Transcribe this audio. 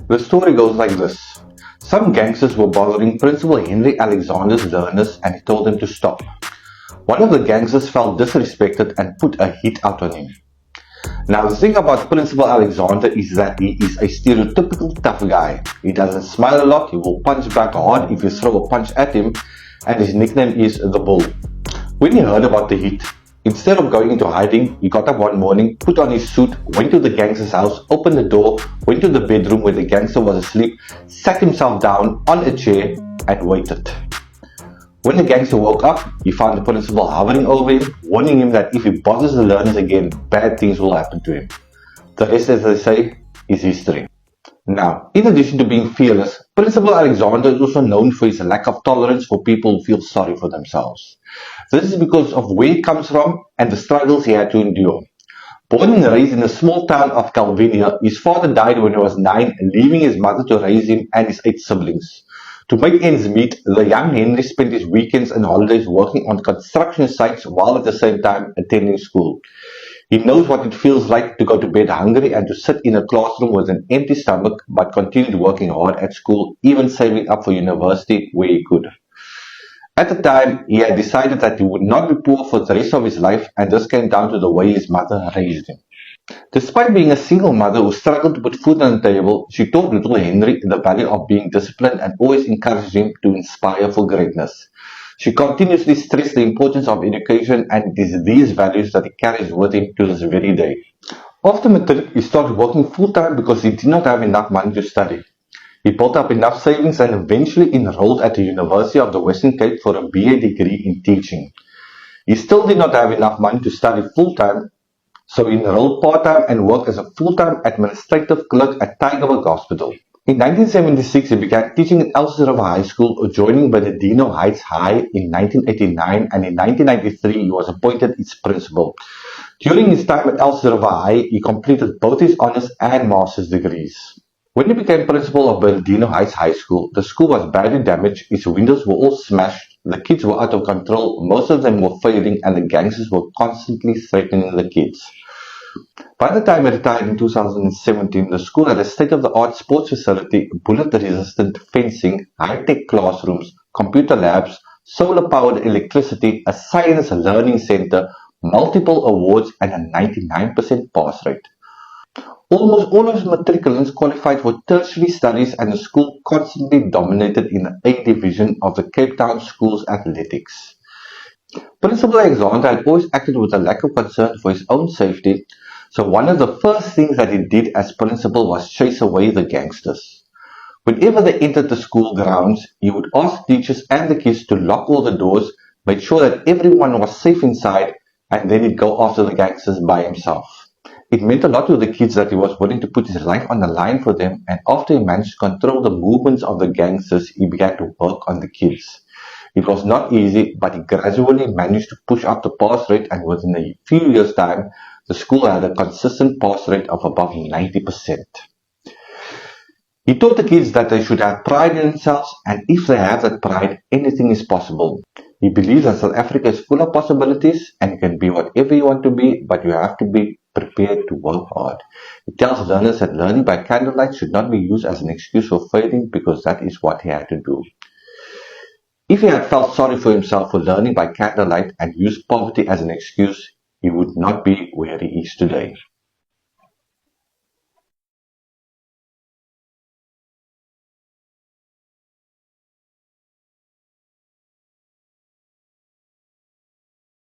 The story goes like this. Some gangsters were bothering Principal Henry Alexander's learners and he told them to stop. One of the gangsters felt disrespected and put a hit out on him. Now the thing about Principal Alexander is that he is a stereotypical tough guy. He doesn't smile a lot, he will punch back hard if you throw a punch at him, and his nickname is the Bull. When he heard about the hit, instead of going into hiding, he got up one morning, put on his suit, went to the gangster's house, opened the door, went to the bedroom where the gangster was asleep, sat himself down on a chair and waited. When the gangster woke up, he found the principal hovering over him, warning him that if he bothers the learners again, bad things will happen to him. The rest, as they say, is history. Now, in addition to being fearless, Principal Alexander is also known for his lack of tolerance for people who feel sorry for themselves. This is because of where he comes from and the struggles he had to endure. Born and raised in the small town of Calvinia, his father died when he was 9, leaving his mother to raise him and his 8 siblings. To make ends meet, the young Henry spent his weekends and holidays working on construction sites while at the same time attending school. He knows what it feels like to go to bed hungry and to sit in a classroom with an empty stomach, but continued working hard at school, even saving up for university where he could. At the time, he had decided that he would not be poor for the rest of his life, and this came down to the way his mother raised him. Despite being a single mother who struggled to put food on the table, she taught little Henry the value of being disciplined and always encouraged him to inspire for greatness. She continuously stressed the importance of education, and it is these values that he carries with him to this very day. After matric, he started working full-time because he did not have enough money to study. He built up enough savings and eventually enrolled at the University of the Western Cape for a BA degree in teaching. He still did not have enough money to study full-time, so he enrolled part-time and worked as a full-time administrative clerk at Tygerberg Hospital. In 1976, he began teaching at Elsie River High School, joining Bernardino Heights High in 1989, and in 1993 he was appointed its principal. During his time at Elsie River High, he completed both his honors and master's degrees. When he became principal of Bernardino Heights High School, the school was badly damaged, its windows were all smashed, the kids were out of control, most of them were failing, and the gangsters were constantly threatening the kids. By the time he retired in 2017, the school had a state-of-the-art sports facility, bullet-resistant fencing, high-tech classrooms, computer labs, solar-powered electricity, a science learning center, multiple awards, and a 99% pass rate. Almost all of his matriculants qualified for tertiary studies, and the school constantly dominated in the A division of the Cape Town Schools Athletics. Principal Alexander had always acted with a lack of concern for his own safety, so one of the first things that he did as principal was chase away the gangsters. Whenever they entered the school grounds, he would ask teachers and the kids to lock all the doors, make sure that everyone was safe inside, and then he'd go after the gangsters by himself. It meant a lot to the kids that he was willing to put his life on the line for them, and after he managed to control the movements of the gangsters, he began to work on the kids. It was not easy, but he gradually managed to push up the pass rate, and within a few years' time, the school had a consistent pass rate of above 90%. He taught the kids that they should have pride in themselves, and if they have that pride, anything is possible. He believes that South Africa is full of possibilities, and you can be whatever you want to be, but you have to be prepared to work hard. He tells learners that learning by candlelight should not be used as an excuse for failing, because that is what he had to do. If he had felt sorry for himself for learning by candlelight and used poverty as an excuse, he would not be where he is today.